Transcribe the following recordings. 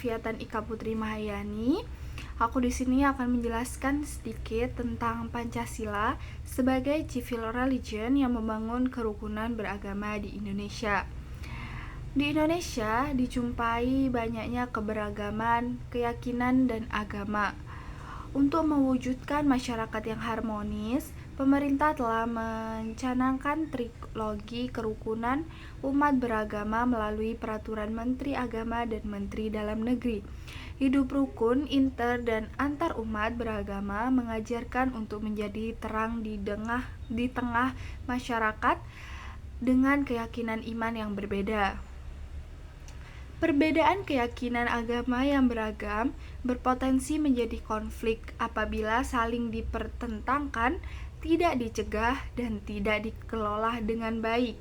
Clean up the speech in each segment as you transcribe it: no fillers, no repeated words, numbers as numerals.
Afiatan Ika Putri Mahayani. Aku di sini akan menjelaskan sedikit tentang Pancasila sebagai civil religion yang membangun kerukunan beragama di Indonesia. Di Indonesia dijumpai banyaknya keberagaman, keyakinan, dan agama. Untuk mewujudkan masyarakat yang harmonis, pemerintah telah mencanangkan trilogi kerukunan umat beragama melalui peraturan Menteri Agama dan Menteri Dalam Negeri. Hidup rukun, inter, dan antar umat beragama mengajarkan untuk menjadi terang di tengah masyarakat dengan keyakinan iman yang berbeda. Perbedaan keyakinan agama yang beragam berpotensi menjadi konflik apabila saling dipertentangkan, tidak dicegah, dan tidak dikelola dengan baik.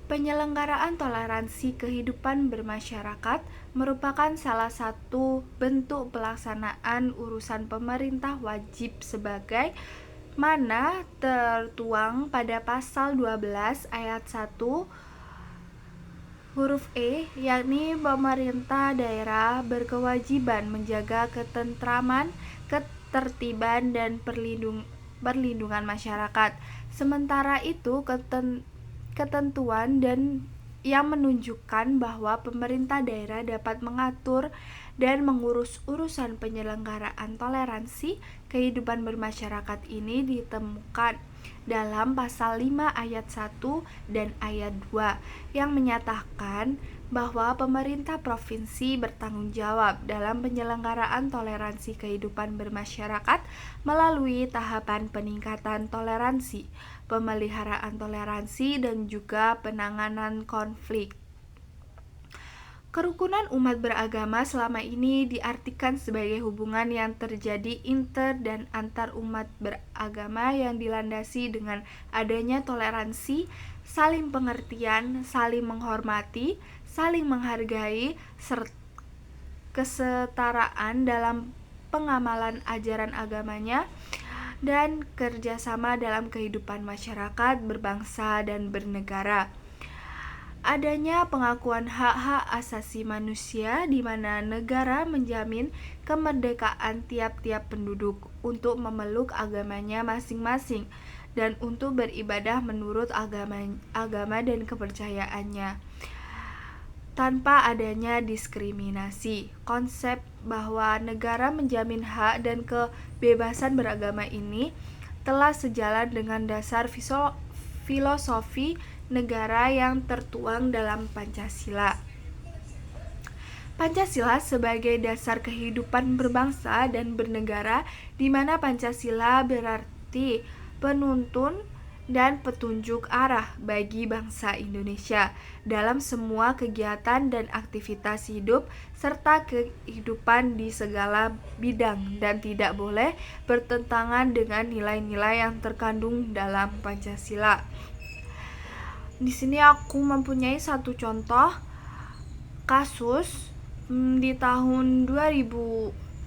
Penyelenggaraan toleransi kehidupan bermasyarakat merupakan salah satu bentuk pelaksanaan urusan pemerintah wajib sebagai mana tertuang pada pasal 12 ayat 1 huruf E, yakni pemerintah daerah berkewajiban menjaga ketentraman, ketertiban, dan perlindungan masyarakat. Sementara itu, ketentuan dan yang menunjukkan bahwa pemerintah daerah dapat mengatur dan mengurus urusan penyelenggaraan toleransi kehidupan bermasyarakat ini ditemukan dalam pasal 5 ayat 1 dan ayat 2 yang menyatakan bahwa pemerintah provinsi bertanggung jawab dalam penyelenggaraan toleransi kehidupan bermasyarakat melalui tahapan peningkatan toleransi, pemeliharaan toleransi, dan juga penanganan konflik. Kerukunan umat beragama selama ini diartikan sebagai hubungan yang terjadi inter dan antar umat beragama yang dilandasi dengan adanya toleransi, saling pengertian, saling menghormati, saling menghargai, serta kesetaraan dalam pengamalan ajaran agamanya, dan kerjasama dalam kehidupan masyarakat, berbangsa, dan bernegara. Adanya pengakuan hak-hak asasi manusia di mana negara menjamin kemerdekaan tiap-tiap penduduk untuk memeluk agamanya masing-masing dan untuk beribadah menurut agama dan kepercayaannya tanpa adanya diskriminasi. Konsep bahwa negara menjamin hak dan kebebasan beragama ini telah sejalan dengan dasar filosofi negara yang tertuang dalam Pancasila. Pancasila sebagai dasar kehidupan berbangsa dan bernegara, di mana Pancasila berarti penuntun dan petunjuk arah bagi bangsa Indonesia dalam semua kegiatan dan aktivitas hidup serta kehidupan di segala bidang dan tidak boleh bertentangan dengan nilai-nilai yang terkandung dalam Pancasila. Di sini aku mempunyai satu contoh kasus di tahun 2016,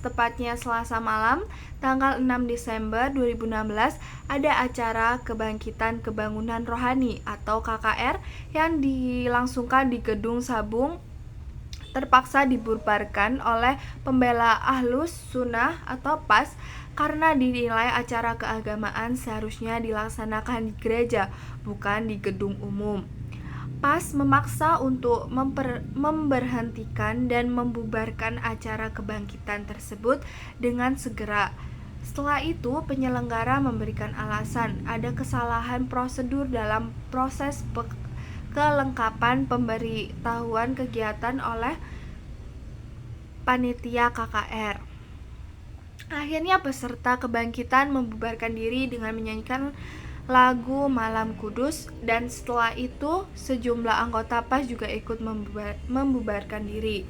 tepatnya Selasa malam, tanggal 6 Desember 2016, ada acara Kebangkitan Kebangunan Rohani atau KKR yang dilangsungkan di Gedung Sabung, terpaksa dibubarkan oleh pembela Ahlus Sunnah atau PAS karena dinilai acara keagamaan seharusnya dilaksanakan di gereja, bukan di gedung umum. PAS memaksa untuk memberhentikan dan membubarkan acara kebangkitan tersebut dengan segera. Setelah itu, penyelenggara memberikan alasan ada kesalahan prosedur dalam proses kelengkapan pemberitahuan kegiatan oleh panitia KKR. Akhirnya peserta kebangkitan membubarkan diri dengan menyanyikan lagu Malam Kudus, dan setelah itu sejumlah anggota PAS juga ikut membubarkan diri.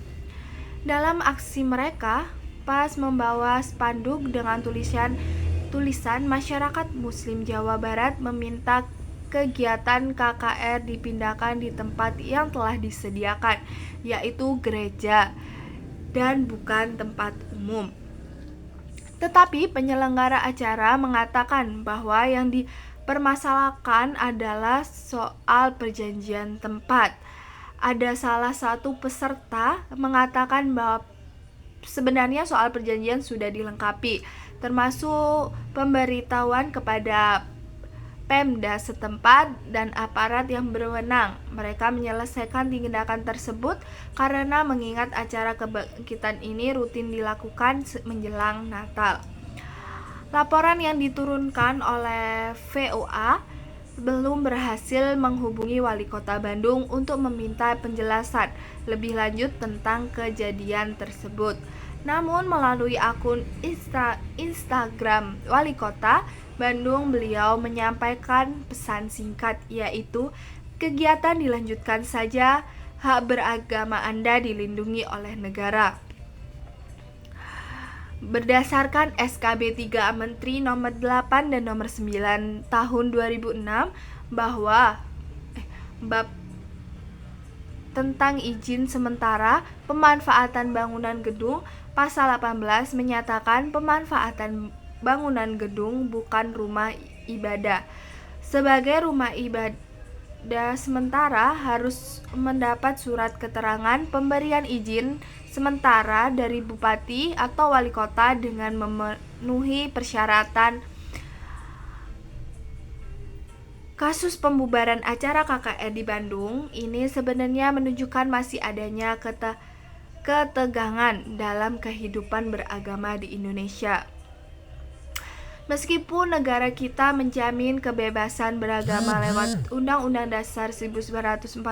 Dalam aksi mereka, PAS membawa spanduk dengan tulisan masyarakat Muslim Jawa Barat meminta kegiatan KKR dipindahkan di tempat yang telah disediakan, yaitu gereja dan bukan tempat umum. Tetapi penyelenggara acara mengatakan bahwa yang dipermasalahkan adalah soal perjanjian tempat. ada salah satu peserta mengatakan bahwa sebenarnya soal perjanjian sudah dilengkapi, termasuk pemberitahuan kepada Pemda setempat dan aparat yang berwenang. Mereka menyelesaikan tindakan tersebut karena mengingat acara kebangkitan ini rutin dilakukan menjelang Natal. Laporan yang diturunkan oleh VOA belum berhasil menghubungi Wali Kota Bandung untuk meminta penjelasan lebih lanjut tentang kejadian tersebut. Namun melalui akun Instagram Wali Kota Bandung, beliau menyampaikan pesan singkat, yaitu kegiatan dilanjutkan saja, hak beragama Anda dilindungi oleh negara. Berdasarkan SKB 3 Menteri nomor 8 dan nomor 9 tahun 2006 bahwa bab tentang izin sementara pemanfaatan bangunan gedung, pasal 18 menyatakan pemanfaatan bangunan gedung bukan rumah ibadah. Sebagai rumah ibadah sementara harus mendapat surat keterangan pemberian izin sementara dari bupati atau wali kota dengan memenuhi persyaratan. Kasus pembubaran acara KKR di Bandung ini sebenarnya menunjukkan masih adanya ketegangan dalam kehidupan beragama di Indonesia. Meskipun negara kita menjamin kebebasan beragama lewat Undang-Undang Dasar 1945,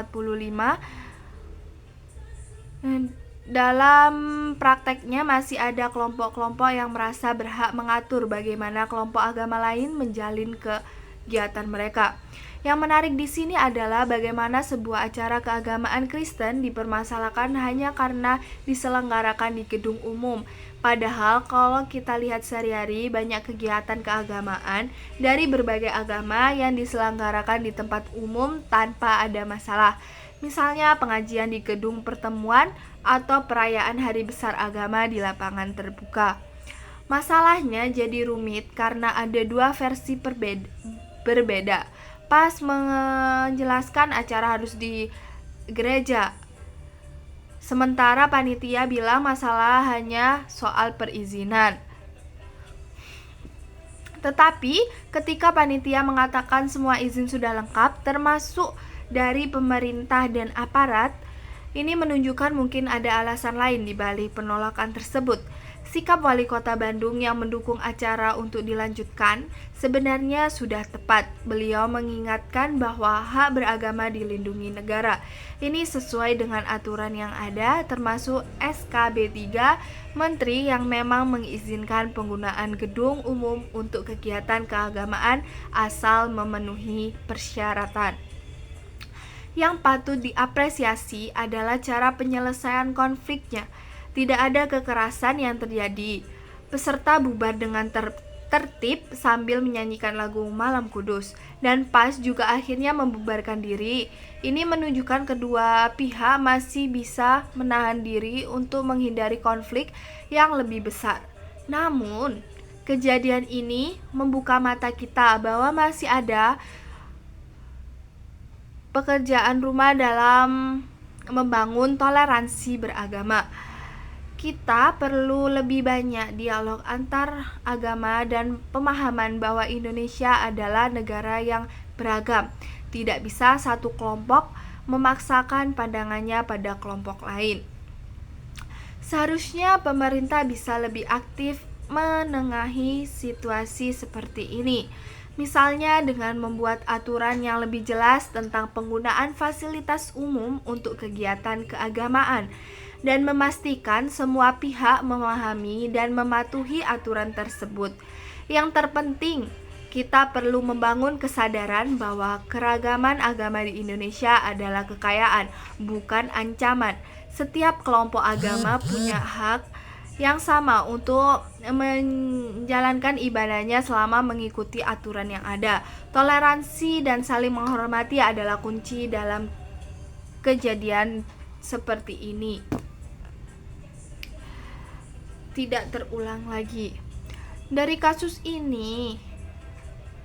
dalam prakteknya masih ada kelompok-kelompok yang merasa berhak mengatur bagaimana kelompok agama lain menjalin kegiatan mereka. Yang menarik di sini adalah bagaimana sebuah acara keagamaan Kristen dipermasalahkan hanya karena diselenggarakan di gedung umum. Padahal kalau kita lihat sehari-hari banyak kegiatan keagamaan dari berbagai agama yang diselenggarakan di tempat umum tanpa ada masalah. Misalnya pengajian di gedung pertemuan atau perayaan hari besar agama di lapangan terbuka. Masalahnya jadi rumit karena ada dua versi berbeda. Pas menjelaskan acara harus di gereja, sementara panitia bilang masalah hanya soal perizinan. Tetapi ketika panitia mengatakan semua izin sudah lengkap, termasuk dari pemerintah dan aparat, ini menunjukkan mungkin ada alasan lain di balik penolakan tersebut. Sikap Wali Kota Bandung yang mendukung acara untuk dilanjutkan sebenarnya sudah tepat. Beliau mengingatkan bahwa hak beragama dilindungi negara. Ini sesuai dengan aturan yang ada, termasuk SKB 3 Menteri yang memang mengizinkan penggunaan gedung umum untuk kegiatan keagamaan asal memenuhi persyaratan. Yang patut diapresiasi adalah cara penyelesaian konfliknya. Tidak ada kekerasan yang terjadi. Peserta bubar dengan tertib sambil menyanyikan lagu Malam Kudus. Dan PAS juga akhirnya membubarkan diri. Ini menunjukkan kedua pihak masih bisa menahan diri untuk menghindari konflik yang lebih besar. Namun, kejadian ini membuka mata kita bahwa masih ada pekerjaan rumah dalam membangun toleransi beragama. Kita perlu lebih banyak dialog antar agama dan pemahaman bahwa Indonesia adalah negara yang beragam. Tidak bisa satu kelompok memaksakan pandangannya pada kelompok lain. Seharusnya pemerintah bisa lebih aktif menengahi situasi seperti ini. Misalnya dengan membuat aturan yang lebih jelas tentang penggunaan fasilitas umum untuk kegiatan keagamaan dan memastikan semua pihak memahami dan mematuhi aturan tersebut. Yang terpenting, kita perlu membangun kesadaran bahwa keragaman agama di Indonesia adalah kekayaan, bukan ancaman. Setiap kelompok agama punya hak yang sama untuk menjalankan ibadahnya selama mengikuti aturan yang ada. Toleransi dan saling menghormati adalah kunci dalam kejadian seperti ini. Tidak terulang lagi. Dari kasus ini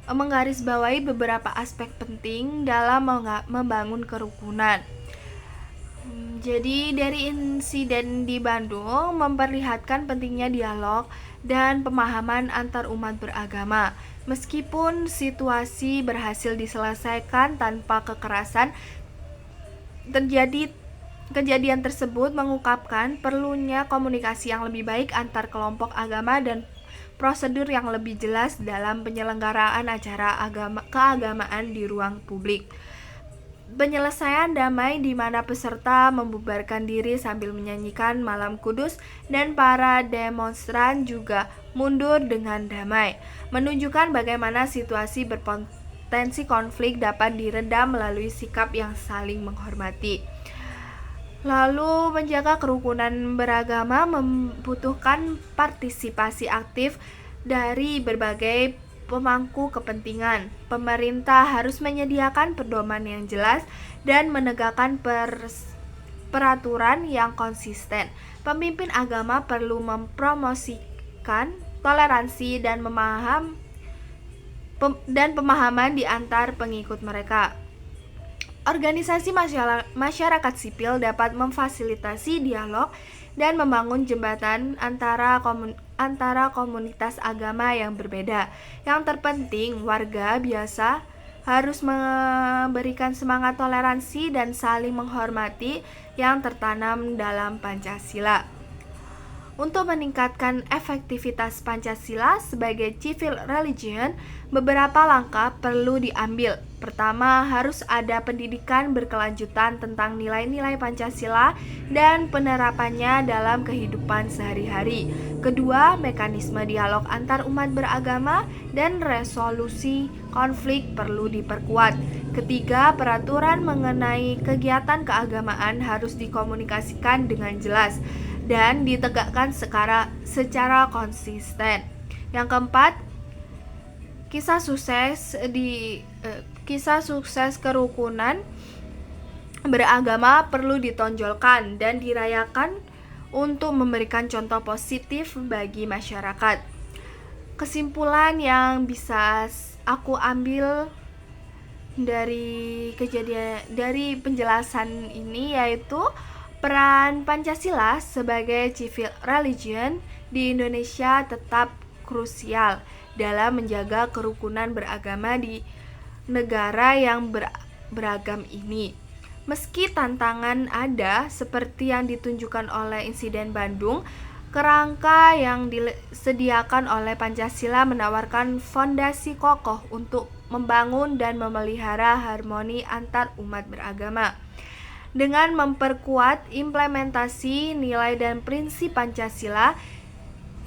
menggarisbawahi beberapa aspek penting dalam membangun kerukunan. Jadi dari insiden di Bandung memperlihatkan pentingnya dialog dan pemahaman antar umat beragama. Meskipun situasi berhasil diselesaikan tanpa kekerasan, kejadian tersebut mengungkapkan perlunya komunikasi yang lebih baik antar kelompok agama dan prosedur yang lebih jelas dalam penyelenggaraan acara keagamaan di ruang publik. Penyelesaian damai di mana peserta membubarkan diri sambil menyanyikan Malam Kudus dan para demonstran juga mundur dengan damai, menunjukkan bagaimana situasi berpotensi konflik dapat diredam melalui sikap yang saling menghormati. Lalu, menjaga kerukunan beragama membutuhkan partisipasi aktif dari berbagai pemangku kepentingan. Pemerintah harus menyediakan pedoman yang jelas dan menegakkan peraturan yang konsisten. Pemimpin agama perlu mempromosikan toleransi dan pemahaman di antar pengikut mereka. Organisasi masyarakat sipil dapat memfasilitasi dialog dan membangun jembatan antara komunitas agama yang berbeda. Yang terpenting, warga biasa harus memberikan semangat toleransi dan saling menghormati yang tertanam dalam Pancasila. Untuk meningkatkan efektivitas Pancasila sebagai civil religion, beberapa langkah perlu diambil. Pertama, harus ada pendidikan berkelanjutan tentang nilai-nilai Pancasila dan penerapannya dalam kehidupan sehari-hari. Kedua, mekanisme dialog antar umat beragama dan resolusi konflik perlu diperkuat. Ketiga, peraturan mengenai kegiatan keagamaan harus dikomunikasikan dengan jelas dan ditegakkan secara konsisten. Yang keempat, kisah sukses kerukunan beragama perlu ditonjolkan dan dirayakan untuk memberikan contoh positif bagi masyarakat. Kesimpulan yang bisa aku ambil dari penjelasan ini yaitu peran Pancasila sebagai civil religion di Indonesia tetap krusial dalam menjaga kerukunan beragama di negara yang beragam ini. Meski tantangan ada seperti yang ditunjukkan oleh insiden Bandung, kerangka yang disediakan oleh Pancasila menawarkan fondasi kokoh untuk membangun dan memelihara harmoni antar umat beragama. Dengan memperkuat implementasi nilai dan prinsip Pancasila,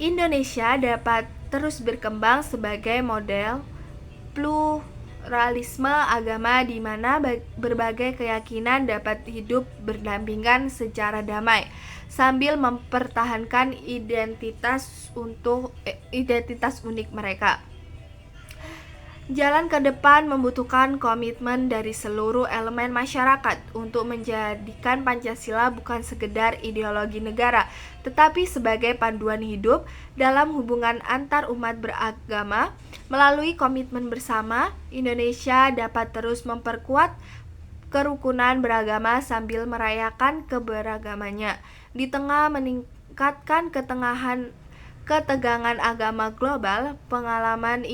Indonesia dapat terus berkembang sebagai model pluralisme agama di mana berbagai keyakinan dapat hidup berdampingan secara damai sambil mempertahankan identitas unik mereka. Jalan ke depan membutuhkan komitmen dari seluruh elemen masyarakat untuk menjadikan Pancasila bukan sekedar ideologi negara, tetapi sebagai panduan hidup dalam hubungan antar umat beragama. Melalui komitmen bersama, Indonesia dapat terus memperkuat kerukunan beragama sambil merayakan keberagamannya. Di tengah meningkatkan ketegangan agama global, pengalaman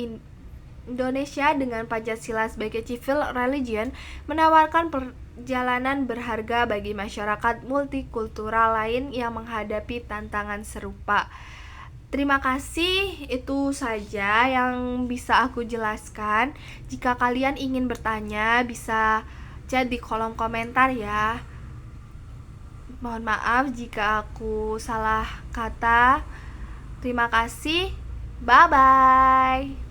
Indonesia dengan Pancasila sebagai civil religion menawarkan perjalanan berharga bagi masyarakat multikultural lain yang menghadapi tantangan serupa. Terima kasih, itu saja yang bisa aku jelaskan. Jika kalian ingin bertanya, bisa chat di kolom komentar ya. Mohon maaf jika aku salah kata. Terima kasih. Bye-bye.